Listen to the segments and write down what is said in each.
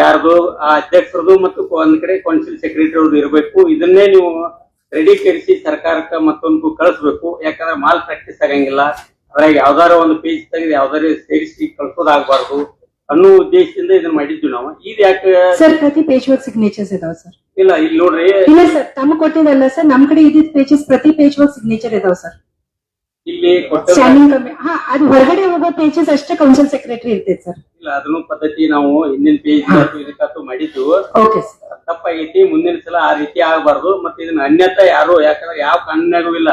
ಯಾರ್ದು ಆ ಅಧ್ಯಕ್ಷರದು ಮತ್ತು ಒಂದ್ ಕಡೆ ಕೌನ್ಸಿಲ್ ಸೆಕ್ರೆಟರಿ ಅವ್ರದ್ದು ಇರಬೇಕು. ಇದನ್ನೇ ನೀವು ದೃಢೀಕರಿಸಿ ಸರ್ಕಾರಕ್ಕೆ ಮತ್ತೊಂದು ಕಳಿಸ್ಬೇಕು. ಯಾಕಂದ್ರೆ ಮಾಲ್ ಪ್ರಾಕ್ಟೀಸ್ ಆಗಂಗಿಲ್ಲ. ಅದ್ರಾಗ ಯಾವ್ದಾರ ಒಂದು ಪೇಜ್ ತೆಗೆದು ಯಾವ್ದಾರ ಸೇರಿಸಿ ಕಳ್ಸೋದಾಗಬಾರ್ದು ಅನ್ನೋ ಉದ್ದೇಶದಿಂದ ಇದನ್ನ ಮಾಡಿದ್ವಿ ನಾವು. ಇದು ಯಾಕೆ ಸರ್ ಪ್ರತಿ ಪೇಜ್ ವರ್ಕ್ ಸಿಗ್ನೇಚರ್ಸ್ ಇದಾವ ಸರ್? ಇಲ್ಲ, ಇಲ್ಲಿ ನೋಡ್ರಿ. ಇಲ್ಲ ಸರ್, ತಮ್ಮ ಕೊಟ್ಟಿದಲ್ಲ ಸರ್, ನಮ್ ಕಡೆ ಇದ್ದಿದ್ ಪೇಜಸ್ ಪ್ರತಿ ಪೇಜ್ ವರ್ಕ್ ಸಿಗ್ನೇಚರ್ ಇದಾವ ಸರ್. ಇಲ್ಲಿ ಸ್ಟ್ಯಾಂಡಿಂಗ್ ಕಮ್ಮಿ. ಅದು ಹೊರಗಡೆ ಹೋಗೋ ಪೇಜಸ್ ಅಷ್ಟೇ ಕೌನ್ಸಿಲ್ ಸೆಕ್ರೆಟರಿ ಇರ್ತೈತೆ ಸರ್. ಇಲ್ಲ, ಅದನ್ನು ಪದ್ಧತಿ ನಾವು ಹಿಂದಿನ ಪೇಜ್ ಇದಕ್ಕಂತೂ ಮಾಡಿದ್ದು ತಪ್ಪಾಗೈತಿ. ಮುಂದಿನ ಸಲ ಆ ರೀತಿ ಆಗಬಾರ್ದು. ಮತ್ತೆ ಇದನ್ನ ಅನ್ಯತಾ ಯಾರು, ಯಾಕಂದ್ರೆ ಯಾವ ಕಾನೂನಾಗೂ ಇಲ್ಲ.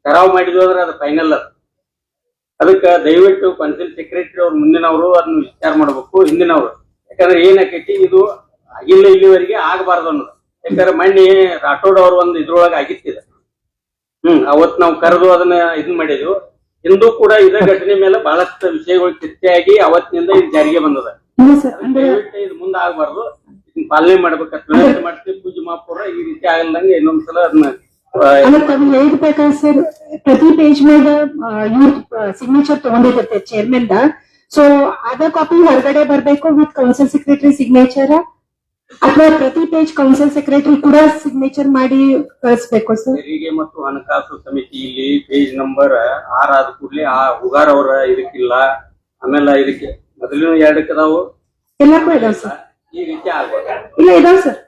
ಕರಾವ್ ಮಾಡಿದ್ವಿ ಅಂದ್ರೆ ಅದು ಫೈನಲ್. ಅದಕ್ಕ ದಯವಿಟ್ಟು ಕೌನ್ಸಿಲ್ ಸೆಕ್ರೆಟರಿ ಅವ್ರು ಮುಂದಿನವರು ಅದನ್ನ ವಿಚಾರ ಮಾಡ್ಬೇಕು, ಹಿಂದಿನವ್ರು. ಯಾಕಂದ್ರೆ ಏನಾಕೈತಿ, ಇದು ಆಗಿಲ್ಲ ಇಲ್ಲಿವರೆಗೆ ಆಗಬಾರ್ದು ಅನ್ನೋದು. ಯಾಕಂದ್ರೆ ಮೊನ್ನೆ ರಾಠೋಡ್ ಅವ್ರು ಒಂದು ಇದ್ರೊಳಗೆ ಆಗಿತ್ತಿದೆ. ಅವತ್ ನಾವು ಕರೆದು ಅದನ್ನ ಇದನ್ ಮಾಡಿದ್ವು. ಇಂದು ಕೂಡ ಇದೇ ಘಟನೆ ಮೇಲೆ ಬಹಳಷ್ಟು ವಿಷಯಗಳು ಚರ್ಚೆಯಾಗಿ ಅವತ್ತಿನಿಂದ ಇದು ಜಾರಿಗೆ ಬಂದದ. ಇದು ಮುಂದೆ ಆಗಬಾರ್ದು, ಇದನ್ನ ಪಾಲನೆ ಮಾಡ್ಬೇಕಂತ ವಿನಂತಿ ಮಾಡ್ತೀವಿ. ಪೂಜ್ಯ ಮಹಾಪೌರ ಈ ರೀತಿ ಆಗಲ್ದಂಗೆ ಇನ್ನೊಂದ್ಸಲ ಅದನ್ನ ಹೇಳ್ಬೇಕಾದ್ರೆ ಸರ್, ಪ್ರತಿ ಪೇಜ್ ಮ್ಯಾಗ ಇವ್ರ ಸಿಗ್ನೇಚರ್ ತಗೊಂಡಿರುತ್ತೆ ಚೇರ್ಮನ್ ದ. ಸೊ ಅದ ಕಾಪಿ ಹೊರಗಡೆ ಬರ್ಬೇಕು ವಿತ್ ಕೌನ್ಸಿಲ್ ಸೆಕ್ರೆಟರಿ ಸಿಗ್ನೇಚರ್, ಅಥವಾ ಪ್ರತಿ ಪೇಜ್ ಕೌನ್ಸಿಲ್ ಸೆಕ್ರೆಟರಿ ಕೂಡ ಸಿಗ್ನೇಚರ್ ಮಾಡಿ ಕಳಿಸ್ಬೇಕು ಸರ್? ತೆರಿಗೆ ಮತ್ತು ಹಣಕಾಸು ಸಮಿತಿ ಇಲ್ಲಿ ಪೇಜ್ ನಂಬರ್ 6 ಆದ ಕೂಡಲೇ ಆ ಹುಗಾರ್ ಅವರ ಇದಕ್ಕಿಲ್ಲ. ಆಮೇಲೆ ಇದಕ್ಕೆ ಮೊದಲಿನ 2 ಅದಾವು, ಎಲ್ಲಕ್ಕೂ ಇದಾವ ಸರ್. ಈ ರೀತಿ ಆಗ್ಬೋದು. ಇಲ್ಲ ಇದಾವ ಸರ್,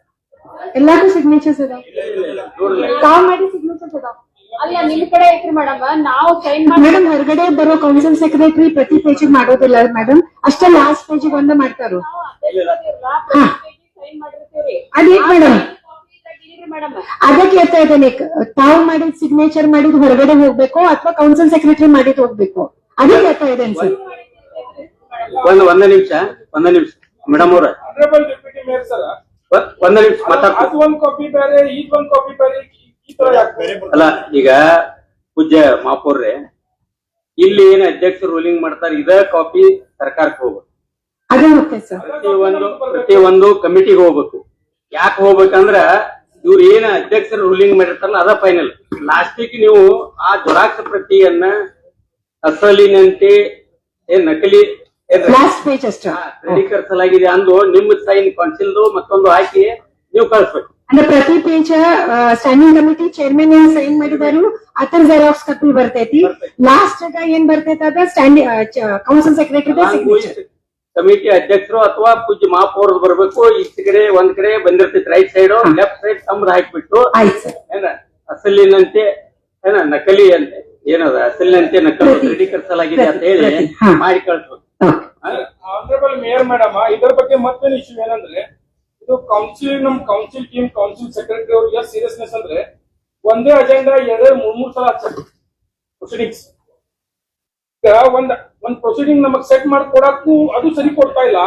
ಎಲ್ಲಾರ್ಗು ಸಿಗ್ನೇಚರ್ಸ್ ಇದಾವ. ತಾವ್ ಮಾಡಿ ಸಿಗ್ನೇಚರ್ಸ್ ಇದಾವ. ಅಲ್ಲ, ನಿಮ್ ಕಡೆ ಐತ್ರಿ ಮೇಡಮ್, ನಾವು ಸೈನ್ ಮೇಡಮ್ ಹೊರಗಡೆ ಬರೋ ಕೌನ್ಸಿಲ್ ಸೆಕ್ರೆಟರಿ ಪ್ರತಿ ಪೇಜ್ ಮಾಡೋದಿಲ್ಲ ಮೇಡಮ್, ಅಷ್ಟೇ ಲಾಸ್ಟ್ ಪೇಜ್ ಒಂದ ಮಾಡ್ತಾರ. ಅದೇಕ್ ಮೇಡಮ್, ಅದಕ್ಕೆ ಹೇಳ್ತಾ ಇದ್ದೇನೆ, ತಾವು ಮಾಡಿದ್ ಸಿಗ್ನೇಚರ್ ಮಾಡಿದ್ ಹೊರಗಡೆ ಹೋಗ್ಬೇಕು ಅಥವಾ ಕೌನ್ಸಿಲ್ ಸೆಕ್ರೆಟರಿ ಮಾಡಿದ್ ಹೋಗ್ಬೇಕು, ಅದಕ್ಕೆ ಹೇಳ್ತಾ ಇದ್ದೇನೆ ಸರ್. ಒಂದ ನಿಮಿಷ ಮೇಡಮ್ ಅವ್ರ, ಒಂದ ನಿಮಿಷ ಅಲ್ಲ. ಈಗ ಪೂಜ್ಯ ಮಹಾಪೌರ್ರೆ, ಇಲ್ಲಿ ಏನ್ ಅಧ್ಯಕ್ಷರು ರೂಲಿಂಗ್ ಮಾಡ್ತಾರೆ ಇದ ಕಾಪಿ ಸರ್ಕಾರಕ್ಕೆ ಹೋಗ್ಬೇಕು. ಪ್ರತಿಯೊಂದು ಕಮಿಟಿಗೆ ಹೋಗ್ಬೇಕು. ಯಾಕೆ ಹೋಗ್ಬೇಕಂದ್ರ ಇವ್ರು ಏನ ಅಧ್ಯಕ್ಷರು ರೂಲಿಂಗ್ ಮಾಡಿರ್ತಾರಲ್ಲ ಅದ ಫೈನಲ್. ಲಾಸ್ಟಿಗೆ ನೀವು ಆ ಜೆರಾಕ್ಸ್ ಪ್ರತಿಯನ್ನ ಅಸಲಿನಂತೆ ನಕಲಿ ದೃಢೀಕರಿಸಲಾಗಿದೆ ಅಂದು ನಿಮ್ಮ ಸೈನ್ ಕೌನ್ಸಿಲ್ದು ಮತ್ತೊಂದು ಹಾಕಿ ನೀವು ಕಳಿಸ್ಬೇಕು. ಅಂದ್ರೆ ಪ್ರತಿ ಪೇಜ್ ಸ್ಟ್ಯಾಂಡಿಂಗ್ ಕಮಿಟಿ ಚೇರ್ಮನ್ ಏನ್ ಸೈನ್ ಮಾಡಿದಾರು ಅದ್ರ ಜೆರಾಕ್ಸ್ ಕಾಪಿ ಬರ್ತೈತಿ. ಲಾಸ್ಟ್ ಏನ್ ಬರ್ತೈತಿ ಅದ ಸ್ಟ್ಯಾಂಡಿಂಗ್ ಕೌನ್ಸಿಲ್ ಸೆಕ್ರೆಟರಿ ಕಮಿಟಿ ಅಧ್ಯಕ್ಷರು ಅಥವಾ ಪೂಜ್ಯ ಮಹಾಪೌರದ್ ಬರ್ಬೇಕು. ಈ ಕಡೆ ಒಂದ್ ಕಡೆ ಬಂದಿರ್ತೈತಿ ರೈಟ್ ಸೈಡ್, ಲೆಫ್ಟ್ ಸೈಡ್ ತಮ್ಮದ್ ಹಾಕ್ಬಿಟ್ಟು ಏನ ಅಸಲಿನಂತೆ ಏನ ನಕಲಿ ಅಂತ ಏನದ ಅಸಲಿನಂತೆ ನಕಲಿ ದೃಢೀಕರಿಸಲಾಗಿದೆ ಅಂತ ಹೇಳಿ ಮಾಡಿ ಕಳಿಸ್ಬೇಕು. ಆನರಬಲ್ ಮೇಯರ್ ಮೇಡಮ್, ಇದರ ಬಗ್ಗೆ ಮತ್ತೊಂದು ಇಶ್ಯೂ ಏನಂದ್ರೆ, ಇದು ನಮ್ ಕೌನ್ಸಿಲ್ ಟೀಮ್ ಕೌನ್ಸಿಲ್ ಸೆಕ್ರೆಟರಿ ಅವ್ರಿಗೆ ಸೀರಿಯಸ್ನೆಸ್ ಅಂದ್ರೆ ಒಂದೇ ಅಜೆಂಡಾ 2-3 ಸಲ ಪ್ರೊಸೀಡಿಂಗ್ಸ್. ಈಗ ಒಂದ್ ಪ್ರೊಸೀಡಿಂಗ್ ನಮಗ್ ಸೆಟ್ ಮಾಡಿ ಕೊಡಕ್ಕೂ ಅದು ಸರಿ ಕೊಡ್ತಾ ಇಲ್ಲ.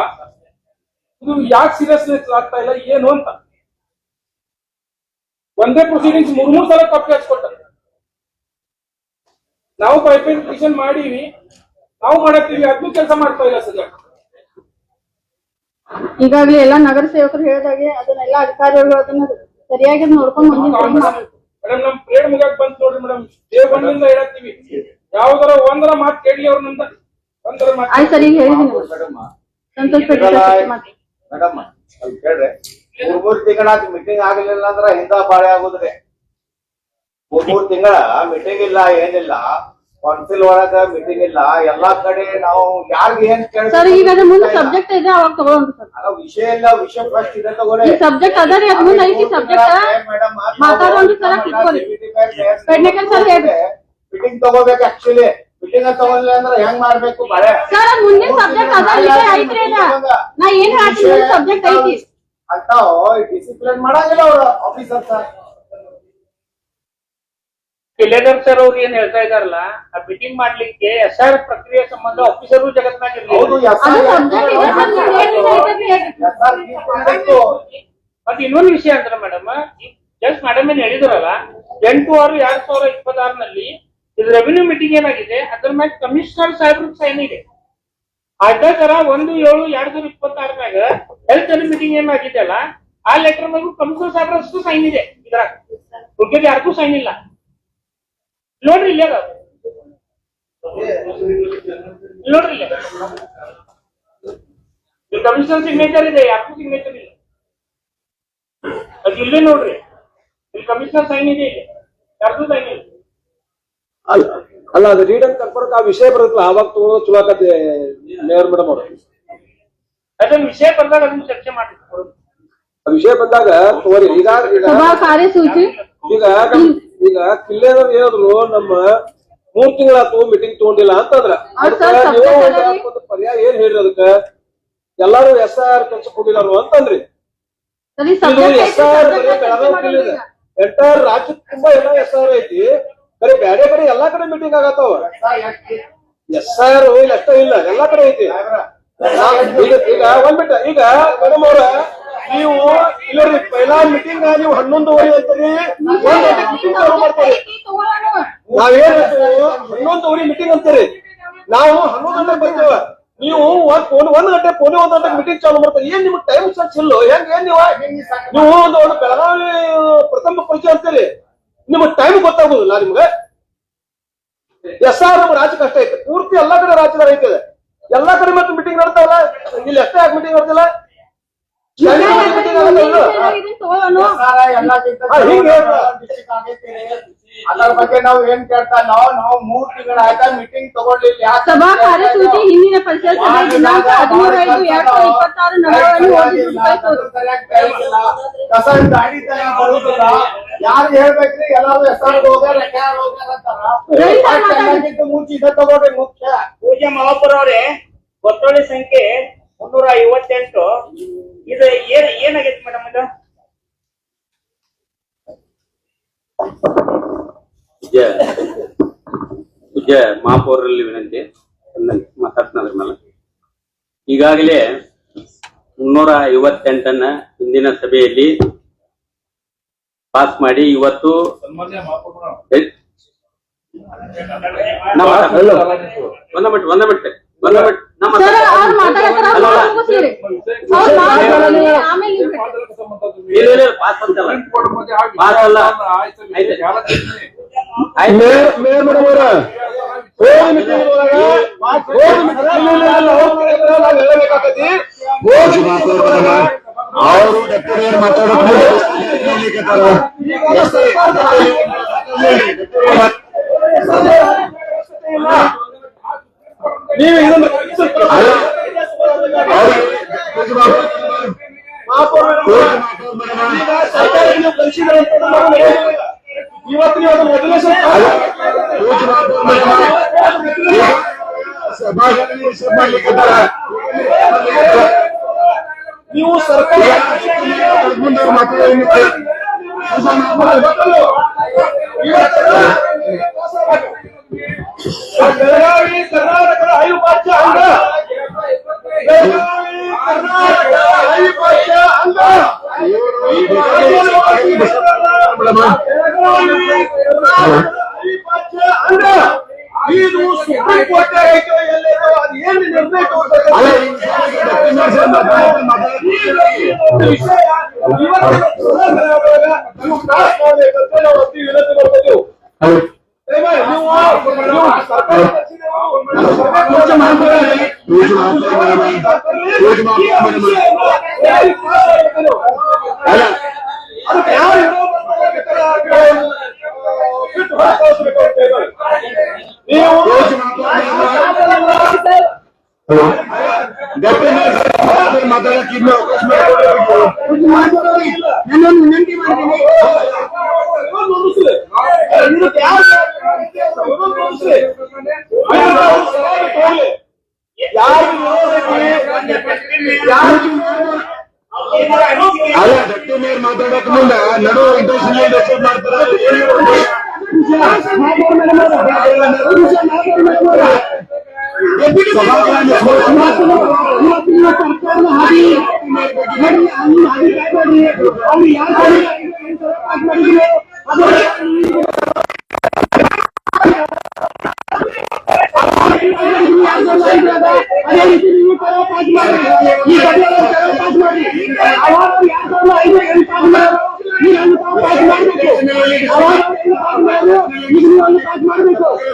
ಇದು ಯಾಕೆ ಸೀರಿಯಸ್ನೆಸ್ ಆಗ್ತಾ ಇಲ್ಲ ಏನು ಅಂತ. ಒಂದೇ ಪ್ರೊಸೀಡಿಂಗ್ಸ್ 3 ಸಲ ಕಾಪಿ ಹಚ್ಕೊಡ್ತಾರೆ. ನಾವು ಪೈಪೇಷನ್ ಮಾಡೀವಿ, ನಾವು ಮಾಡತ್ತೀವಿ, ಅದನ್ನು ಕೆಲಸ ಮಾಡ್ತಾ ಇಲ್ಲ ಸರಿಯಾಗಿ. ಈಗಾಗಲೇ ಎಲ್ಲಾ ನಗರ ಸೇವಕರು ಹೇಳಿದಾಗೆ ಅದನ್ನೆಲ್ಲ ಅಧಿಕಾರಿಗಳು ಅದನ್ನ ಸರಿಯಾಗಿ ನೋಡ್ಕೊಂಡು ಮೇಡಮ್, ನಮ್ ಪ್ರೇಡ್ ಮುಗಿಯಕ್ ಬಂತ ನೋಡ್ರಿ ಮೇಡಮ್. ಡೇ 1 ಇಂದ ಹೇಳತ್ತೀವಿ, ಯಾವ್ದಾರ ಒಂದರ ಮಾತು ಕೇಳಿ ಅವ್ರನ್ನ ಒಂದರ ಮಾತು. ಆಯ್ತು ಸರ್, ಈಗ ಹೇಳಿದೀನಿ ಸಂತೋಷ್ ಮೇಡಮ್. ಕೇಳ್ರಿ, 3 ತಿಂಗಳ ಮೀಟಿಂಗ್ ಆಗಲಿಲ್ಲ ಅಂದ್ರ ಹಿಂದ ಬಾಳೆ ಆಗುದ್ರಿ. 3 ತಿಂಗಳ ಮೀಟಿಂಗ್ ಇಲ್ಲ, ಏನಿಲ್ಲ. ಕೌನ್ಸಿಲ್ ಒಳಗ ಮೀಟಿಂಗ್ ಇಲ್ಲ. ಎಲ್ಲಾ ಕಡೆ ನಾವು ಯಾರ್ಗ ಏನ್ ಸರ್, ಈಗ ಅದ್ರ ಮುಂದೆ ಸಬ್ಜೆಕ್ಟ್ ಇದೆ, ಅವಾಗ ತಗೊಳ್ರಿ ಸರ್. ವಿಷಯ ಇಲ್ಲ, ವಿಷಯ ಫಸ್ಟ್ ಇದೆ ತಗೋರಿ. ಸಬ್ಜೆಕ್ಟ್ ಅದ ರೀ, ಅದ್ ಮುಂದೆ ಐತಿ ಸಬ್ಜೆಕ್ಟ್ ಮಾತಾಡೋದು ಸರ ಕಿತ್ಕೊಳ್ಳಿ. ಮೀಟಿಂಗ್ ತಗೋಬೇಕು. ಆಕ್ಚುಲಿ ಮೀಟಿಂಗ್ ತಗೋಲ್ಲ ಅಂದ್ರೆ ಹೆಂಗ್ ಮಾಡ್ಬೇಕು ಬಾಳೆ ಸರ್? ಮುಂದಿನ ಸಬ್ಜೆಕ್ಟ್ ಅದ ಐತ್ರಿ, ನಾ ಏನ್ ಹೇಳ್ತೀನಿ ಸಬ್ಜೆಕ್ಟ್ ಐತಿ ಅಂತ ಡಿಸಿಪ್ಲಿನ್ ಮಾಡಂಗಿಲ್ಲ ಅವ್ರು ಆಫೀಸರ್ ಸರ್. ಕಿಲೇದರ್ ಸರ್ ಅವ್ರು ಏನ್ ಹೇಳ್ತಾ ಇದಾರಲ್ಲ, ಆ ಮೀಟಿಂಗ್ ಮಾಡ್ಲಿಕ್ಕೆ SR ಪ್ರಕ್ರಿಯೆ ಸಂಬಂಧ ಆಫೀಸರು ಜಗತ್ನಾಗಿರ್ಲಿ. ಮತ್ತೆ ಇನ್ನೊಂದು ವಿಷಯ ಅಂದ್ರೆ ಮೇಡಮ್, ಜಸ್ಟ್ ಮೇಡಮ್ ಏನ್ ಹೇಳಿದ್ರಲ್ಲ, 8/6/2026 ಇದು ರೆವಿನ್ಯೂ ಮೀಟಿಂಗ್ ಏನಾಗಿದೆ ಅದ್ರ ಮ್ಯಾಗ ಕಮಿಷನರ್ ಸಾಹೇಬ್ರ ಸೈನ್ ಇದೆ. ಅದೇ ತರ 1/7/2026 ಹೆಲ್ತ್ ಮೀಟಿಂಗ್ ಏನಾಗಿದೆ ಅಲ್ಲ, ಆ ಲೆಟರ್ ಮ್ಯಾಗೂ ಕಮಿಷನರ್ ಸಾಹೇಬ್ರಷ್ಟು ಸೈನ್ ಇದೆ. ಇದ್ರಾಗ ಹುಡುಗ ಯಾರಿಗೂ ಸೈನ್ ಇಲ್ಲ ನೋಡ್ರಿ. ಇಲ್ಲ ನೋಡ್ರಿ, ಕಮಿಷನರ್ ಸಿಗ್ನೇಚರ್ ಇದೆ, ಯಾರಿಗೂ ಸಿಗ್ನೇಚರ್ ಇಲ್ಲ. ಅದು ಇಲ್ಲೇ ನೋಡ್ರಿ, ಇಲ್ಲಿ ಕಮಿಷನರ್ ಸೈನ್ ಇದೆ, ಇಲ್ಲಿ ಯಾರ್ದು ಸೈನ್ ಇಲ್ಲ. ಅಲ್ಲ ಅದು ರೀಡ್ ಅಂತ ಕರ್ಕೊಳಕ್ ಆ ವಿಷಯ ಬರುತ್ತಲ್ಲ ಅವಾಗ ತಗೊಳ್ಳೋದು ಚಲೋ ಆಗತ್ತೆ ಮೇಯರ್ ಮೇಡಮ್ ಅವ್ರು. ಅದನ್ನ ವಿಷಯ ಬಂದಾಗ ಅದನ್ನ ಚರ್ಚೆ ಮಾಡಿ. ಆ ವಿಷಯ ಬಂದಾಗ ತಗೋರಿ. ಈಗ ಸಭಾ ಕಾರ್ಯಸೂಚಿ ಈಗ ಈಗ ಕಿಲ್ಲೆದವ್ರು ಹೇಳಿದ್ರು ನಮ್ಮ 3 ತಿಂಗಳಾತು ಮೀಟಿಂಗ್ ತಗೊಂಡಿಲ್ಲ ಅಂತಂದ್ರ ನೀವು ಒಂದು ಪರ್ಯಾಯ ಏನ್ ಹೇಳ್ರಿ ಅದಕ್ಕ ಎಲ್ಲಾರು SIR ಕೆಲಸ ಕೊಟ್ಟಿಲ್ಲ ಅಂತಂದ್ರಿ. SIR ಎಂಟೈರ್ ರಾಜ್ಯದ ತುಂಬಾ ಎಲ್ಲ SIR ಐತಿ, ಬರೀ ಬ್ಯಾರೆ ಕಡೆ ಎಲ್ಲಾ ಕಡೆ ಮೀಟಿಂಗ್ ಆಗತ್ತಾವ. SIR ಇಲ್ಲಿ ಅಷ್ಟ ಇಲ್ಲ, ಎಲ್ಲಾ ಕಡೆ ಐತಿ. ಈಗ ಒಂದ್ ಬಿಟ್ಟ ಈಗ ಮೇಡಮ್ ಅವ್ರ ನೀವು ಇಲ್ಲರಿ ಪೈಲಾ ಮೀಟಿಂಗ್ ನೀವು 11:30 ಅಂತೀರಿ, 1 ಗಂಟೆಗೆ ಮೀಟಿಂಗ್ ಚಾಲು ಮಾಡ್ತೀರಿ. ನಾವೇನ್ ಹೇಳ್ತೀವಿ 11:30 ಮೀಟಿಂಗ್ ಅಂತೀರಿ, ನಾವು 11 ಗಂಟೆಗೆ ಬರ್ತೀವ, ನೀವು 1 ಗಂಟೆ ಪೋನೆ 1 ಗಂಟೆಗೆ ಮೀಟಿಂಗ್ ಚಾಲು ಮಾಡ್ತೀರಿ. ಏನ್ ನಿಮ್ಗೆ ಟೈಮ್ ಸೆನ್ಸ್ ಇಲ್ಲ? ಹೆಂಗ್ ಏನ್ ನೀವು ಒಂದು ಬೆಳಗಾವಿ ಪ್ರಥಮ ಪರಿಚಯ ಅಂತೀರಿ, ನಿಮ್ಗೆ ಟೈಮ್ ಗೊತ್ತಾಗುದಿಲ್ಲ ನಿಮ್ಗೆ? SR ನಮ್ಮ ರಾಜ್ಯಕ್ಕೆ ಅಷ್ಟೇ ಐತೆ, ಪೂರ್ತಿ ಎಲ್ಲಾ ಕಡೆ ರಾಜ್ಯದಾಗ ಐತಿದೆ. ಎಲ್ಲಾ ಕಡೆ ಮತ್ತೆ ಮೀಟಿಂಗ್ ನಡೆಸ್ತಾವಲ್ಲ, ಇಲ್ಲಿ ಎಷ್ಟೇ ಯಾಕೆ ಮೀಟಿಂಗ್ ನಡೆದಿಲ್ಲ? ಅದರ ಬಗ್ಗೆ ನಾವು ಏನ್ ಕೇಳ್ತಾ ನಾವು 3 ತಿಂಗಳ ಆಯ್ತಾ ಮೀಟಿಂಗ್ ತಗೊಳ್ಳಿಲ್ಲ. ಸಭಾ ಕಾರ್ಯಸೂಚಿ ಹಿಂದಿನ ಪರಿಷತ್ ಸಭೆ ದಿನಾಂಕ 13/5/2026 ನಗರವನ್ನು ಕಸ ಗಾಡಿ ತಯಾರು ಬರುದಿಲ್ಲ, ಯಾರು ಹೇಳ್ಬೇಕ್ರಿ? ಎಲ್ಲಾರು SR ಹೋಗ್ಯಾರ ಅಂತಾರ. ಮುಂಚೆ ಇದ ತಗೋರಿ ಮುಖ್ಯ. ಪೂಜಾ ಮಹಾಪುರ ಅವರೇ, ಗೊತ್ತೊಳ್ಳಿ ಸಂಖ್ಯೆ 358. ಇದು ಏನಾಗೈತಿ ಮೇಡಮ್? ಇದು ಪೂಜ್ಯ ಮಹಾಪೌರರಲ್ಲಿ ವಿನಂತಿ ಮಾತಾಡ್ತಾನ ಅದ್ರ ಮೇಲೆ. ಈಗಾಗಲೇ 358 ಹಿಂದಿನ ಸಭೆಯಲ್ಲಿ ಪಾಸ್ ಮಾಡಿ ಇವತ್ತು ಒಂದ ಬಿಟ್ಟು ಪಾಸ್ ಅಂತಲ್ಲ, ಪಾಸ್ ಅಲ್ಲ. ಮೇಯರ್ ಮೇಡಮ್ ಅವರ ಅವರು ಡೆಪ್ಯೂಟಿ ಮಾತಾಡೋದು ನೀವು ಇದನ್ನು ಇವತ್ತು ನೀವು ಅದನ್ನು ಮೊದಲೇ ನೀವು ಸರ್ಕಾರ ಬೆಳಗಾವಿ ಕರ್ನಾಟಕದ ಅವಿಭಾಜ್ಯ ಅಂಗ, ಬೆಳಗಾವಿ ಕರ್ನಾಟಕದ ಅವಿಭಾಜ್ಯ ಅಂಗ, ಅವಿಭಾಜ್ಯ ಅಂಗ. ಇದು ಸುಪ್ರೀಂ ಕೋರ್ಟ್ ಐತೆ, ಎಲ್ಲೇನೋ ಅದು ಏನು ನಿರ್ಣಯ ಮಾತಾಡಕ್ಕೆ ವಿನಂತಿ ಮಾಡ್ತೀನಿ. ಅಲ್ಲ ಡೆಪ್ಯೂಟಿ ಮೇಯರ್ ಮಾತಾಡೋಕ್ ಮುಂದ ನಡುವ ಇಂಟರ್ನ್ಯಾಷನಲ್ ಮಾಡ್ತಾರೆ.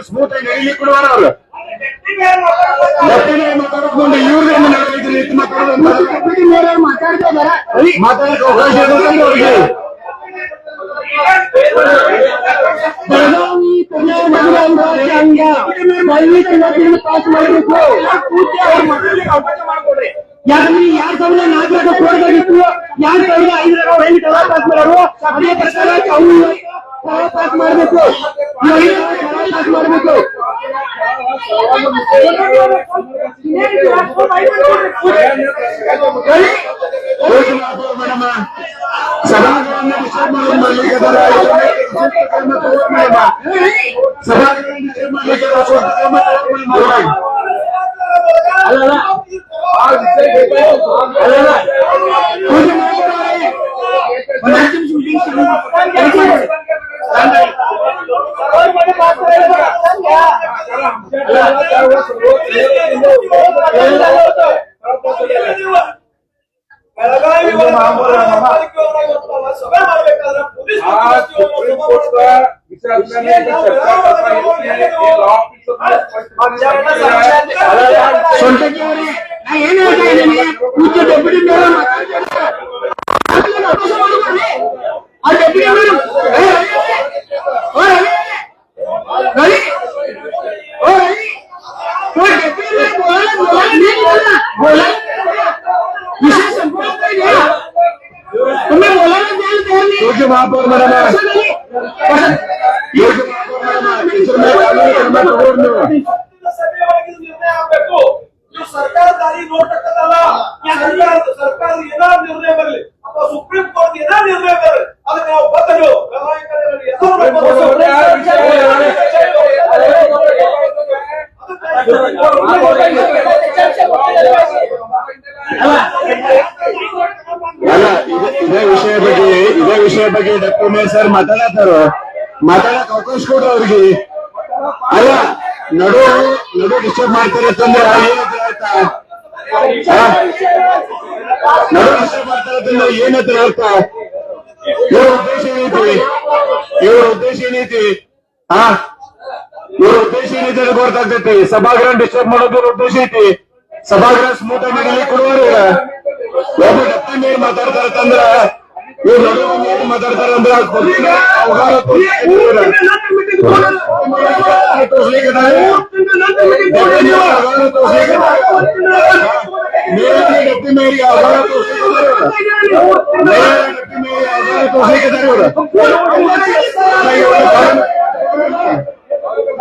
ಸ್ಮೂತ್ ಆಗಿ ನಡೀಲಿಕ್ಕೆ ಕೊಡುವಾರ ಅವರು ಮಾತಾಡ್ಕೊಂಡು ಇವ್ರನ್ನ ಮಾತಾಡಕ್ಕೆ ಅವಕಾಶ ಇರೋದ್ರಿಂದ ಅವ್ರಿಗೆ ಬೆಳಗಾವಿ ಪುಣೆ ಮಂಗಳೂರು ಸಂಘ ದಯವಿಟ್ಟು ಪಾಸ್ ಮಾಡಬೇಕು. ಯಾಕಂದ್ರೆ 2004 ಕೋರ್ದಾಗಿತ್ತು, 2005 ಅವ್ರು ಹೆಂಗ್ ಕಲಾ ಪಾಸ್ ಮಾಡೋರು ಅದೇ ಪ್ರಕಾರ ಅವ್ರು ಕಲಾ ಪಾಸ್ ಮಾಡ್ಬೇಕು, ಪಾಸ್ ಮಾಡ್ಬೇಕು. ಸಭಾಗಳನ್ನು ಡಿಸ್ಟರ್ಬ್ ಮಾಡೋದು ಮಾಡ್ಲಿಕ್ಕೆ ಸಭಾಗಳನ್ನು ಡಿಸ್ಟರ್ಬ್ ಮಾಡ್ಲಿಕ್ಕೆ महापौर मैडम ಸರ್ಕಾರ ದಾರಿ ನೋಡ್ತಕ್ಕಲ್ಲ ಸರ್ಕಾರ ಏನಾದ್ರು ನಿರ್ಣಯ ಬರಲಿ ಅಥವಾ ಸುಪ್ರೀಂ ಕೋರ್ಟ್ ಏನಾದ್ರು ನಿರ್ಣಯ ಬರಲಿ ಅದಕ್ಕೆ ನಾವು ಬದ್ಧರು. ಅಲ್ಲ ಇದೇ ವಿಷಯ ಬಗ್ಗೆ ಡಾಕ್ಟರ್ ಮೇಯರ್ ಸರ್ ಮಾತಾಡಕ್ ಅವಕಾಶ ಕೊಡ್ರಿ ಅವ್ರಿಗೆ. ಅಲ್ಲ ನಡು ಡಿಸ್ಟರ್ಬ್ ಮಾಡ್ತಾರೆ ಅಂತಂದ್ರೆ ನಡು ಡಿಸ್ಟರ್ಬ್ ಮಾಡ್ತಾರೆ ಅಂತಂದ್ರೆ ಏನಂತ ಅರ್ಥ? ಇವ್ರ ಉದ್ದೇಶ ಏನೈತಿ ಇವ್ರ ಉದ್ದೇಶ ಏನೈತಿ ಅಂತ ಗೊತ್ತಾಗ್ತೈತಿ. ಸಭಾಗೃಹ ಡಿಸ್ಟರ್ಬ್ ಮಾಡೋದ್ರ ಉದ್ದೇಶ ಐತಿ. ಸಭಾಗೃಹ ಸ್ಮೂತ್ ಆಗಿ ನಡೀಲಿಕ್ಕೆ ಕೊಡುವರು ಒಬ್ಬ ಡಾಕ್ಟರ್ ಮೇಯರ್ ಮಾತಾಡ್ತಾರ ಅಂತಂದ್ರ ಇವ್ರು ನಡುವೆ ಮಾತಾಡ್ತಾರ ಅಂದ್ರೆ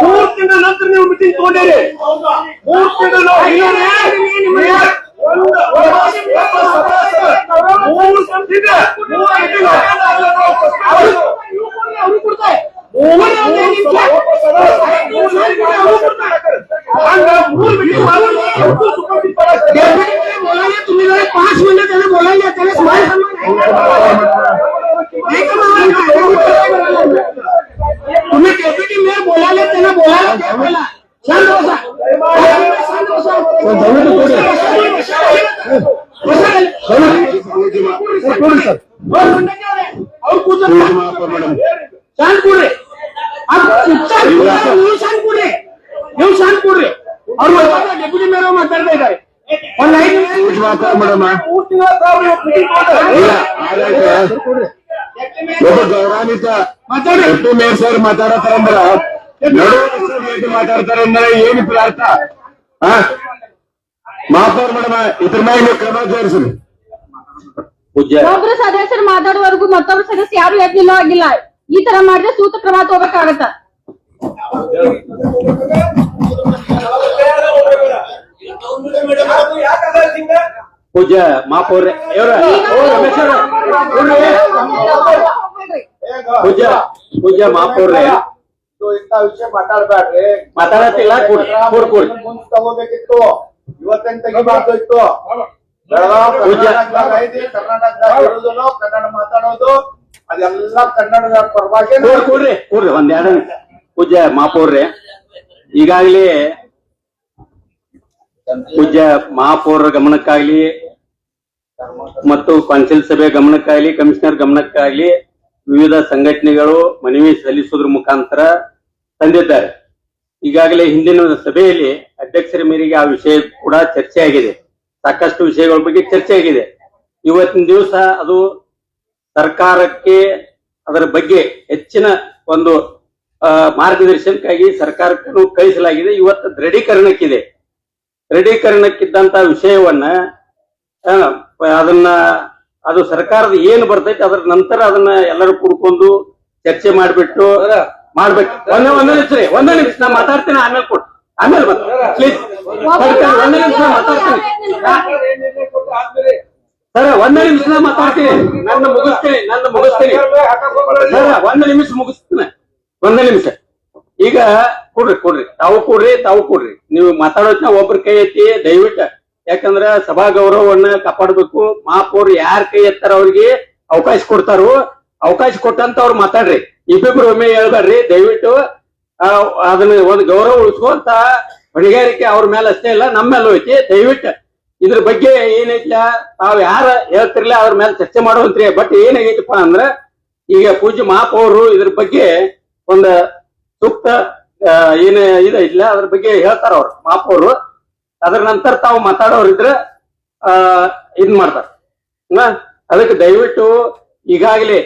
ಮೂರು ತಿಂಗಳ ನಂತರ ನೀವು ಮೀಟಿಂಗ್ ತಗೊಂಡಿರಿ. 3 ತಿಂಗಳು तुम्ही 5 मिनिट त्याला बोलायला त्याला तुम्ही डेप्युटी मेयर बोलायला त्याला बोलायला शांत बसा. शांत ಕೂಡ್ರಿ ನೀವು ಶಾಂತ ಕೂಡ್ರಿ. ಅವ್ರು ಡೆಪ್ಯೂಟಿ ಮೇಯರ್ ಮಾತಾಡ್ತಾ ಇದ್ದಾರೆ. ಒಂದ್ 5 ಒಬ್ಬ ಗೌರವಾನ್ವಿತ ಡೆಪ್ಯೂಟಿ ಮೇಯರ್ ಸರ್ ಮಾತಾಡತಾರಂದ್ರ ಮಾತಾಡ್ತಾರೆ ಅಂದ್ರೆ ಏನಿತ್ತು ಅರ್ಥ? ಮಹಾಪೌರ್ ಮೇಡಮ್ ಇದ್ರ ಮೇಲೆ ನೀವು ಕ್ರಮ ಜೋರಿಸ್ರಿ. ಒಬ್ರು ಸದಸ್ಯರು ಮಾತಾಡುವವರೆಗೂ ಮತ್ತೊಬ್ರು ಸದಸ್ಯ ಯಾರು ಎದ್ದಿಲ್ಲ ಆಗಿಲ್ಲ. ಈ ತರ ಮಾಡಿದ್ರೆ ಸೂಕ್ತ ಕ್ರಮ ತಗೋಬೇಕಾಗತ್ತ. ಪೂಜ್ಯ ಮಹಾಪೌರ್ ಪೂಜ್ಯ ಮಹಾಪೌರ್ರೆ ಇಂಥ ವಿಷಯ ಮಾತಾಡ್ಬೇಡ್ರಿ. ಮಾತಾಡತ್ತಿಲ್ಲ. ಮುಂದ್ ತಗೋಬೇಕಿತ್ತು, ಇವತ್ತೇನ್ ತೆಗಿಬಾರ್ದು ಇತ್ತು. ಕರ್ನಾಟಕದಾಗ ಇರೋದು ಕನ್ನಡ ಮಾತಾಡೋದು ಅದೆಲ್ಲ ಕನ್ನಡದ ಪರವಾಗಿ ಕೂಡ್ರಿ ಒಂದೆರಡು. ಪೂಜ್ಯ ಮಹಾಪೌರ್ರೆ ಈಗಾಗಲೇ ಪೂಜ್ಯ ಮಹಾಪೌರರ ಗಮನಕ್ಕಾಗ್ಲಿ ಮತ್ತು ಕೌನ್ಸಿಲ್ ಸಭೆ ಗಮನಕ್ಕಾಗ್ಲಿ ಕಮಿಷನರ್ ಗಮನಕ್ಕಾಗ್ಲಿ ವಿವಿಧ ಸಂಘಟನೆಗಳು ಮನವಿ ಸಲ್ಲಿಸುವುದ್ರ ಮುಖಾಂತರ ತಂದಿದ್ದಾರೆ. ಈಗಾಗಲೇ ಹಿಂದಿನ ಸಭೆಯಲ್ಲಿ ಅಧ್ಯಕ್ಷರ ಮೇರೆಗೆ ಆ ವಿಷಯ ಕೂಡ ಚರ್ಚೆ ಆಗಿದೆ. ಸಾಕಷ್ಟು ವಿಷಯಗಳ ಬಗ್ಗೆ ಚರ್ಚೆ ಆಗಿದೆ. ಇವತ್ತಿನ ದಿವಸ ಅದು ಸರ್ಕಾರಕ್ಕೆ ಅದರ ಬಗ್ಗೆ ಹೆಚ್ಚಿನ ಒಂದು ಮಾರ್ಗದರ್ಶನಕ್ಕಾಗಿ ಸರ್ಕಾರಕ್ಕೂ ಕಳಿಸಲಾಗಿದೆ. ಇವತ್ತು ದೃಢೀಕರಣಕ್ಕಿದೆ. ದೃಢೀಕರಣಕ್ಕಿದ್ದಂತ ವಿಷಯವನ್ನ ಅದು ಸರ್ಕಾರದ ಏನು ಬರ್ತೈತೆ ಅದ್ರ ನಂತರ ಅದನ್ನ ಎಲ್ಲರೂ ಕೂಡ್ಕೊಂಡು ಚರ್ಚೆ ಮಾಡ್ಬಿಟ್ಟು ಮಾಡ್ಬೇಕು. ಒಂದೇ ನಿಮಿಷ ನಾ ಮಾತಾಡ್ತೀನಿ, ಆಮೇಲೆ ಕೊಟ್ಟು ಆಮೇಲೆ ಪ್ಲೀಸ್ ಒಂದೇ ನಿಮಿಷ ಮಾತಾಡ್ತೀನಿ ಸರ್. ಒಂದೇ ನಿಮಿಷ ಮಾತಾಡ್ತೀನಿ, ನನ್ನ ಮುಗಿಸ್ತೀನಿ ಸರ್. ಒಂದೇ ನಿಮಿಷ ಈಗ ಕೊಡ್ರಿ ತಾವು ಕೊಡ್ರಿ ನೀವು ಮಾತಾಡೋದ್ನ ಒಬ್ರ ಕೈ ಎತ್ತಿ ದಯವಿಟ್ಟು. ಯಾಕಂದ್ರ ಸಭಾ ಗೌರವವನ್ನ ಕಾಪಾಡ್ಬೇಕು. ಮಹಾಪೌರ್ ಯಾರ ಕೈ ಎತ್ತಾರ ಅವ್ರಿಗೆ ಅವಕಾಶ ಕೊಡ್ತಾರೋ ಅವಕಾಶ ಕೊಟ್ಟಂತ ಅವ್ರು ಮಾತಾಡ್ರಿ. ಇಬ್ಬಿಬ್ರು ಒಮ್ಮೆ ಹೇಳ್ಬೇಡ್ರಿ ದಯವಿಟ್ಟು. ಅದನ್ನ ಒಂದು ಗೌರವ ಉಳಿಸ್ಕೊಂತ ಹೊಣೆಗಾರಿಕೆ ಅವ್ರ ಮೇಲೆ ಅಷ್ಟೇ ಇಲ್ಲ, ನಮ್ಮ ಮೇಲೂ ಐತಿ. ದಯವಿಟ್ಟು ಇದ್ರ ಬಗ್ಗೆ ಏನೈತಿಲ್ಲ ತಾವ್ ಯಾರ ಹೇಳ್ತಿರ್ಲಿಲ್ಲ ಅದ್ರ ಮೇಲೆ ಚರ್ಚೆ ಮಾಡುವಂತ್ರಿ. ಬಟ್ ಏನಾಗೈತಪ್ಪ ಅಂದ್ರ ಈಗ ಪೂಜ್ಯ ಮಹಾಪೌರು ಇದ್ರ ಬಗ್ಗೆ ಒಂದ ಸೂಕ್ತ ಏನ ಇಲ್ಲ ಅದ್ರ ಬಗ್ಗೆ ಹೇಳ್ತಾರ ಅವ್ರು ಮಹಾಪೌರು. ಅದ್ರ ನಂತರ ತಾವು ಮಾತಾಡೋರಿದ್ರ ಇದ್ ಮಾಡ್ತಾರ. ಅದಕ್ಕೆ ದಯವಿಟ್ಟು ಈಗಾಗಲೇ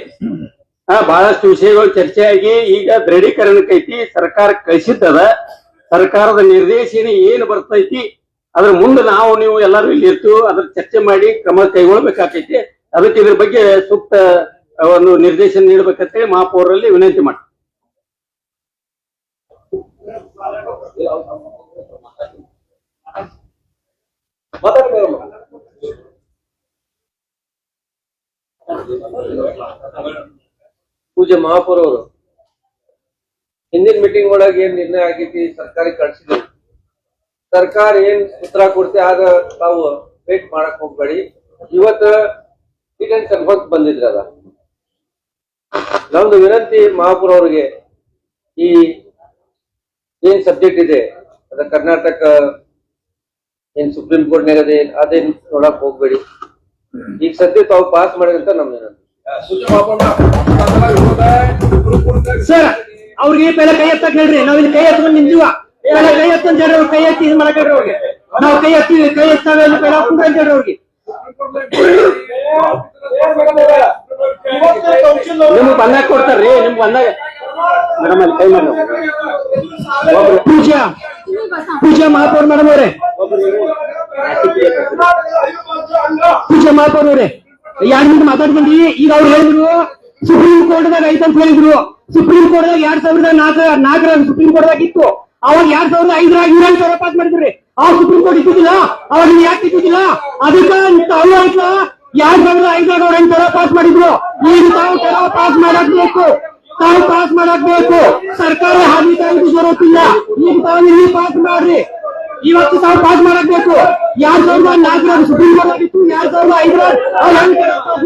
ಬಹಳಷ್ಟು ವಿಷಯಗಳು ಚರ್ಚೆ ಆಗಿ ಈಗ ದೃಢೀಕರಣಕ್ಕೈತಿ. ಸರ್ಕಾರ ಕಳಿಸಿದ್ದದ. ಸರ್ಕಾರದ ನಿರ್ದೇಶನ ಏನು ಬರ್ತೈತಿ ಅದ್ರ ಮುಂದೆ ನೀವು ಎಲ್ಲರೂ ಇಲ್ಲಿ ಇರ್ತೀವಿ, ಅದ್ರ ಚರ್ಚೆ ಮಾಡಿ ಕ್ರಮ ಕೈಗೊಳ್ಬೇಕಾಕೈತಿ. ಅದಕ್ಕೆ ಇದ್ರ ಬಗ್ಗೆ ಸೂಕ್ತ ಒಂದು ನಿರ್ದೇಶನ ನೀಡಬೇಕಂತೇಳಿ ಮಹಾಪೌರಲ್ಲಿ ವಿನಂತಿ ಮಾಡಿ. ಪೂಜ್ಯ ಮಹಾಪೌರ್ ಅವರು ಹಿಂದಿನ ಮೀಟಿಂಗ್ ಒಳಗೆ ಏನ್ ನಿರ್ಣಯ ಆಗೈತಿ ಸರ್ಕಾರಕ್ಕೆ ಕಳ್ಸಿದ್ರಿ. ಸರ್ಕಾರ ಏನ್ ಉತ್ತರ ಕೊಡ್ತೆ ಆಗ ತಾವು ವೇಟ್ ಮಾಡಕ್ ಹೋಗ್ಬೇಡಿ. ಇವತ್ತು ಇಟೆನ್ ಕನ್ಫರ್ಮ್ ಬಂದಿದ್ರಲ್ಲ, ನಮ್ದು ವಿನಂತಿ ಮಹಾಪೌರ್ ಅವ್ರಿಗೆ, ಈ ಏನ್ ಸಬ್ಜೆಕ್ಟ್ ಇದೆ ಅದ ಕರ್ನಾಟಕ ಏನ್ ಸುಪ್ರೀಂ ಕೋರ್ಟ್ ನಾಗ ಅದೇನ್ ನೋಡಕ್ ಹೋಗ್ಬೇಡಿ. ಈಗ ಸದ್ಯ ತಾವು ಪಾಸ್ ಮಾಡಿದಂತ ನಮ್ದು ವಿನಂತಿ. ಸರ್ ಅವ್ರಿಗೆ ಪೆಲ ಕೈ ಎತ್ತಕ್ ಹೇಳ್ರಿ. ನಾವ್ ಇಲ್ಲಿ ಕೈ ಎತ್ಕೊಂಡ್ ನಿಂತೀವ. ಕೈ ಎತ್ತಂತ ಹೇಳ್ರಿ, ಅವ್ರು ಕೈ ಎತ್ತಿ ಇದು ಮಾಡಕ್ ಹೇಳ್ರಿ ಅವ್ರಿಗೆ. ನಾವು ಕೈ ಎತ್ತಾವೆ ಪೆಲ ಹಾಕೊಂಡ್ರೆ ಅಂತ ಹೇಳ್ರಿ ಅವ್ರಿಗೆ. ನಿಮ್ಗೆ ಬಂದಾಗ ಕೊಡ್ತಾರ್ರಿ. ನಿಮ್ಗೆ ಬಂದಾಗ ಮೇಡಮ್ ಅಲ್ಲಿ ಕೈ ಮಾಡಿ ಪೂಜಾ ಮಹಾಪೌರ್ ಮೇಡಮ್ ಅವರೇ, ಪೂಜಾ ಮಹಾಪೌರ್ ಅವರೇ 2 ಮಿನಿಟ್ ಮಾತಾಡ್ಕೊಂಡ್ರಿ. ಈಗ ಅವ್ರು ಹೇಳಿದ್ರು ಸುಪ್ರೀಂ ಕೋರ್ಟ್ ದಾಗ ಐತಂತ ಹೇಳಿದ್ರು. ಸುಪ್ರೀಂ ಕೋರ್ಟ್ ದಾಗ 2004 ಸುಪ್ರೀಂ ಕೋರ್ಟ್ ದಾಗ ಇತ್ತು. ಅವಾಗ 2005 ಯೂನಿಯನ್ ಸಾವಿರ ಪಾಸ್ ಮಾಡಿದ್ರಿ. ಆ ಸುಪ್ರೀಂ ಕೋರ್ಟ್ ಇದ್ದಿದ್ದಿಲ್ಲ, ಅವಾಗ ಯಾಕೆ ಇದ್ದಿದ್ದಿಲ್ಲ? ಅದಕ್ಕೆ ಅವ್ರು ಆಯ್ತಲ್ಲ 2005 ಅವ್ರ 8 ಸಾವಿರ ಪಾಸ್ ಮಾಡಿದ್ರು. ಈಗ ತಾವು ಪಾಸ್ ಮಾಡಾಕ್ಬೇಕು, ತಾವು ಪಾಸ್ ಮಾಡಾಕ್ಬೇಕು. ಸರ್ಕಾರ ಹಾದಿ ಬರೋತಿಲ್ಲ. ಈಗ ತಾವು ಇಲ್ಲಿ ಪಾಸ್ ಮಾಡ್ರಿ. ಇವತ್ತು ತಾವು ಪಾಸ್ ಮಾಡಾಕ್ಬೇಕು. 2004 ಸುಪ್ರೀಂ ಕೋರ್ಟ್ ಆಗಿತ್ತು, 2005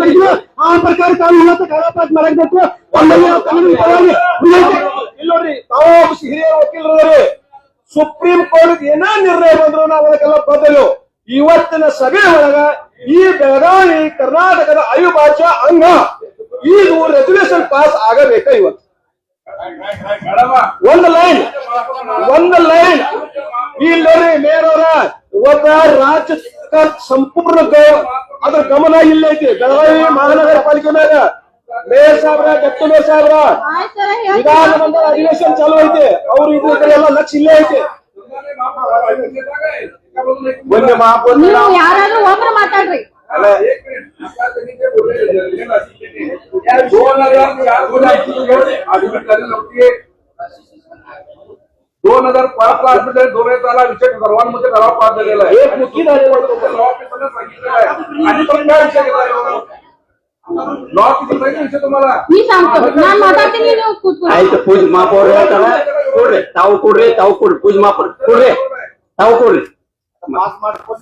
ಮಾಡಿದ್ರು. ಆ ಪ್ರಕಾರ ತಾವು ಇವತ್ತು ಪಾಸ್ ಮಾಡಾಕ್ಬೇಕು. ನೋಡ್ರಿ, ತಾವು ಹಿರಿಯ ವಕೀಲರು, ಸುಪ್ರೀಂ ಕೋರ್ಟ್ ಏನ ನಿರ್ಣಯ ಬಂದ್ರು ನಾವು ಅದಕ್ಕೆಲ್ಲ ಬದಲು ಇವತ್ತಿನ ಸಭೆ ಒಳಗ ಈ ಬೆಳಗಾವಿ ಕರ್ನಾಟಕದ ಅವಿಭಾಜ್ಯ ಅಂಗ ಇದು ರೆಸಲ್ಯೂಷನ್ ಪಾಸ್ ಆಗಬೇಕ. ಇವತ್ತು ಒಂದು ಲೈನ್ ಇಲ್ಲಿ ಮೇಯರ್ ಅವರ ಇವತ್ತ ರಾಜ್ಯ ಸಂಪೂರ್ಣ ಅದ್ರ ಗಮನ ಇಲ್ಲೈತಿ. ಬೆಳಗಾವಿ ಮಹಾನಗರ ಪಾಲಿಕೆನಾಗ ಮೇಯರ್ ಸಾಹೇಬ್ರ, ಡೆಪ್ಟಿ ಮೇಯರ್ ಸಾಹೇಬ್ರ ವಿಧಾನ ಮಂಡಲ ಅಧಿವೇಶನ ಚಾಲು ಐತಿ. ಅವ್ರು ಇದ್ರ ಕಡೆ ಎಲ್ಲ ಲಕ್ಷ ಇಲ್ಲೇ ಐತಿ. ಒಂದೇ ಮಹಾಪೌರ್ ಯಾರಾದ್ರೂ ಒಬ್ರು ಮಾತಾಡ್ರಿ. 2005 ला ऍडमिट आहे. 2000 ला विषय सर्वांमध्ये ठराव पास झालेला आहे. आणि पण काय विषय घेताय लॉ किती माहिती विषय तुम्हाला मी सांगतो, ನಾನು ಮಾತಾಡ್ತೀನಿ, ನೀವು ಕೂತ್ಕೊಳ್ಳಿ. ಆಯ್ತು. ಪೂಜ್ ಮಹಾಪೌರ್ ಹೇಳ್ತಾರ ಕೊಡ್ರಿ, ತಾವು ಕೊಡ್ರಿ. ಪೂಜ್ ಮಹಾಪೌರ್ ಕೊಡ್ರಿ, ತಾವು ಕೊಡ್ರಿ. ಪಾಸ್ ಮಾಡ್ಕೊಂಡು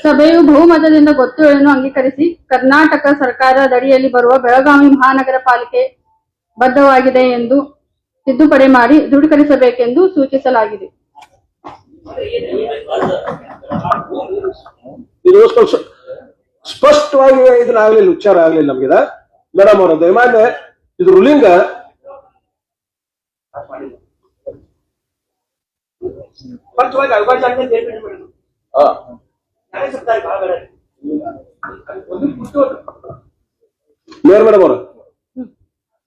ಸಭೆಯು ಬಹುಮತದಿಂದ ಗೊತ್ತುಗಳನ್ನು ಅಂಗೀಕರಿಸಿ ಕರ್ನಾಟಕ ಸರ್ಕಾರದ ಅಡಿಯಲ್ಲಿ ಬರುವ ಬೆಳಗಾವಿ ಮಹಾನಗರ ಪಾಲಿಕೆ ಬದ್ಧವಾಗಿದೆ ಎಂದು ತಿದ್ದುಪಡಿ ಮಾಡಿ ದೃಢೀಕರಿಸಬೇಕೆಂದು ಸೂಚಿಸಲಾಗಿದೆ. ಇದು ಸ್ಪಷ್ಟವಾಗಿ ಇದನ್ನ ಆಗ್ಲಿಲ್ಲ, ಉಚ್ಚಾರ ಆಗ್ಲಿಲ್ಲ ನಮ್ಗಿದ. ಮೇಡಮ್ ಅವರ ದಯಮಾಡಿ ಇದು ರೂಲಿಂಗ್ ಸ್ಪಷ್ಟವಾಗಿ ಅವಿಭಾಜ್ಯ ಅಂತ ಹೇಳ್ಬಿಡಿ ಮೇಡಮ್. ನ್ಯಾಯ ಸರ್ಕಾರ ಭಾಳ ಬೇಡ. ಮೇಯರ್ ಮೇಡಮ್ ಅವರು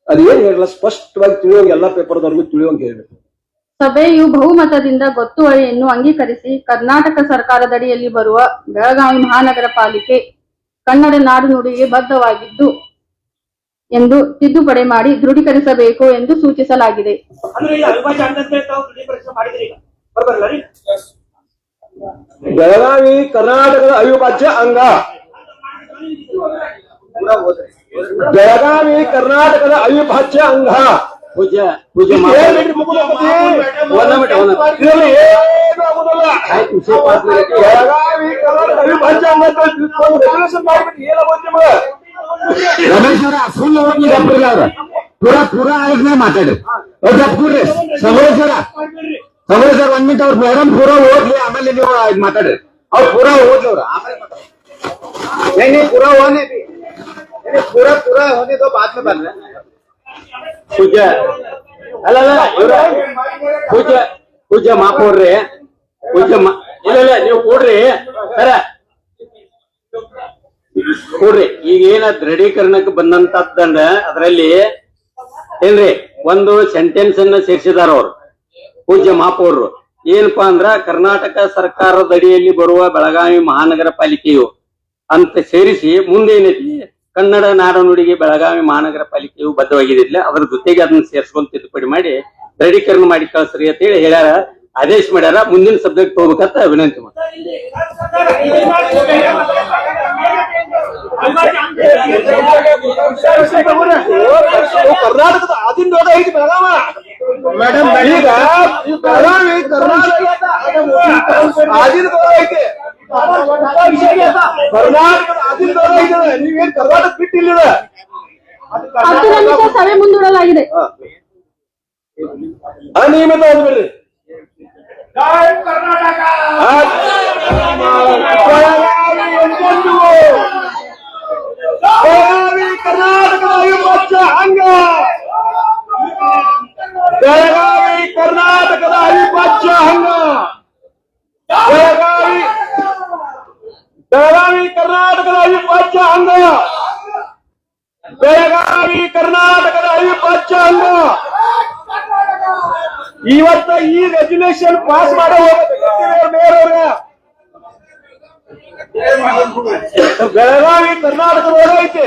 ಅದೇನ್ ಹೇಳಲ್ಲ, ಸ್ಪಷ್ಟವಾಗಿ ತಿಳಿಯೋಂಗೆ ಎಲ್ಲಾ ಪೇಪರ್ದವ್ರಿಗೂ ತಿಳಿಯೋಂಗೆ ಹೇಳ್ಬೇಕು. ಸಭೆಯು ಬಹುಮತದಿಂದ ಗೊತ್ತುವಳಿಯನ್ನು ಅಂಗೀಕರಿಸಿ ಕರ್ನಾಟಕ ಸರ್ಕಾರದಡಿಯಲ್ಲಿ ಬರುವ ಬೆಳಗಾವಿ ಮಹಾನಗರ ಪಾಲಿಕೆ ಕನ್ನಡ ನಾಡು ನುಡಿಗೆ ಬದ್ಧವಾಗಿದ್ದು ಎಂದು ತಿದ್ದುಪಡಿ ಮಾಡಿ ದೃಢೀಕರಿಸಬೇಕು ಎಂದು ಸೂಚಿಸಲಾಗಿದೆ. ಅಂದ್ರೆ ಈ ಅವಿಭಾಜ್ಯ ಅಂತ ತಾವು ದೃಢೀಕರಣ ಮಾಡಿದ್ರಿ ಈಗ ಬರ್ಬರಲ್ಲ ರೀ. ಬೆಳಗಾವಿ ಕರ್ನಾಟಕದ ಅವಿಭಾಜ್ಯ ಅಂಗ. ಬೆಳಗಾವಿ ಕರ್ನಾಟಕದ ಅವಿಭಾಜ್ಯ ಅಂಗ. ಪೂಜೆ ಬೆಳಗಾವಿ ಕರ್ನಾಟಕ ಅವಿಭಾಜ್ಯ ಅಂಗ ಅಂತ ರೆಗ್ಯುಲೇಷನ್ ಮಾಡ್ಬಿಟ್ಟು ಏನಾಗೋದು ನಿಮ್ಗೆ? रमेश फुल पूरा आयोग नहीं माताड़े पूरे समोर सर 1 मिनट और मैडम पूरा ओदली आमेले ನೀವು ಮಾತಾಡ್ರಿ ಅವ್ರು पूरा ಓದ್ಲವ್ರ ಆಮೇಲೆ नहीं पूरा होने भी पूरा होने दो, बाद में बनना. ಪೂಜೆ ಅಲ್ಲ ಇವ್ರ ಪೂಜೆ ಮಾಪೋಡ್ರಿ ಇಲ್ಲ ನೀವು ಕೊಡ್ರಿ ಸರ ಕೊಡ್ರಿ. ಈಗ ಏನ ದೃಢೀಕರಣಕ್ಕೆ ಬಂದಂತದ್ದಂಡ ಅದರಲ್ಲಿ ಏನ್ರಿ ಒಂದು ಸೆಂಟೆನ್ಸ್ ಅನ್ನ ಸೇರಿಸಿದಾರ ಅವ್ರು ಪೂಜ್ಯ ಮಾಪೋಡ್ರು. ಏನಪ್ಪಾ ಅಂದ್ರ ಕರ್ನಾಟಕ ಸರ್ಕಾರದ ಅಡಿಯಲ್ಲಿ ಬರುವ ಬೆಳಗಾವಿ ಮಹಾನಗರ ಪಾಲಿಕೆಯು ಅಂತ ಸೇರಿಸಿ ಮುಂದೆ ಏನೈತಿ ಕನ್ನಡ ನಾಡು ನುಡಿಗೆ ಬೆಳಗಾವಿ ಮಹಾನಗರ ಪಾಲಿಕೆಯು ಬದ್ಧವಾಗಿದಿಲ್ಲ, ಅದ್ರ ಜೊತೆಗೆ ಅದನ್ನ ಸೇರ್ಸ್ಕೊಂಡ್ ತಿದ್ದುಪಡಿ ಮಾಡಿ ದೃಢೀಕರಣ ಮಾಡಿ ಕಳ್ಸ್ರಿ ಅಂತ ಹೇಳಿ ಹೇಳ್ಯಾರ, ಆದೇಶ ಮಾಡ್ಯಾರ. ಮುಂದಿನ ಸಬ್ಜೆಕ್ಟ್ ಹೋಗ್ಬೇಕಂತ ವಿನಂತಿ ಮಾಡಿ. ಕರ್ನಾಟಕದ ಆದಿನ ದೊಡ್ಡ ಐತಿ ಬೆಳಗಾವ. ಈಗ ಬೆಳಗಾವಿ ಕರ್ನಾಟಕ ಆದಿನ ದೊಡ್ಡ ಐತಿ. ಕರ್ನಾಟಕದ ಆದಿನ ದೊಡ್ಡ ಐತಿ. ನೀವೇನ್ ಕರ್ನಾಟಕ ಬಿಟ್ಟಿಲ್ಲ. 10 ನಿಮಿಷ ಸಭೆ ಮುಂದೂಡಲಾಗಿದೆ. ಅನಿಯಮಿತ ಅಂದ್ಬಿಡ್ರಿ. ಜೈ ಕರ್ನಾಟಕ. ಬೆಳಗಾವಿ ಕರ್ನಾಟಕದ ಅವಿಭಾಜ್ಯ ಅಂಗ. ಬೆಳಗಾವಿ ಕರ್ನಾಟಕದ ಅವಿಭಾಜ್ಯ ಅಂಗ. ಬೆಳಗಾವಿ ಕರ್ನಾಟಕದ ಅವಿಭಾಜ್ಯ ಅಂಗ. ಬೆಳಗಾವಿ ಕರ್ನಾಟಕದ ಅವಿಭಾಜ್ಯ ಅಂಗ. ಇವತ್ತ ಈ ರೆಗ್ಯುಲೇಷನ್ ಪಾಸ್ ಮಾಡೋ ಮೇಯರ್ ಬೆಳಗಾವಿ ಕರ್ನಾಟಕದೊಳಗೆ ಐತೆ.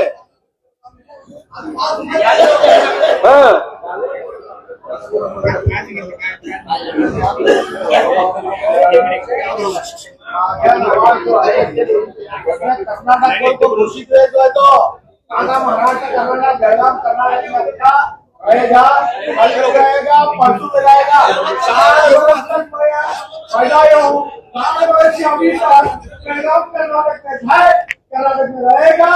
कर्नाटक को घोषित है तो आधा महाराष्ट्र कर्नाटक बेलगाम कर्नाटक में रहेगा, कल लगाएगा, परसों लगाएगा, 4 वर्ष तक पैदा हूँ अभी बेलगाम कर्नाटक में है, कर्नाटक में रहेगा.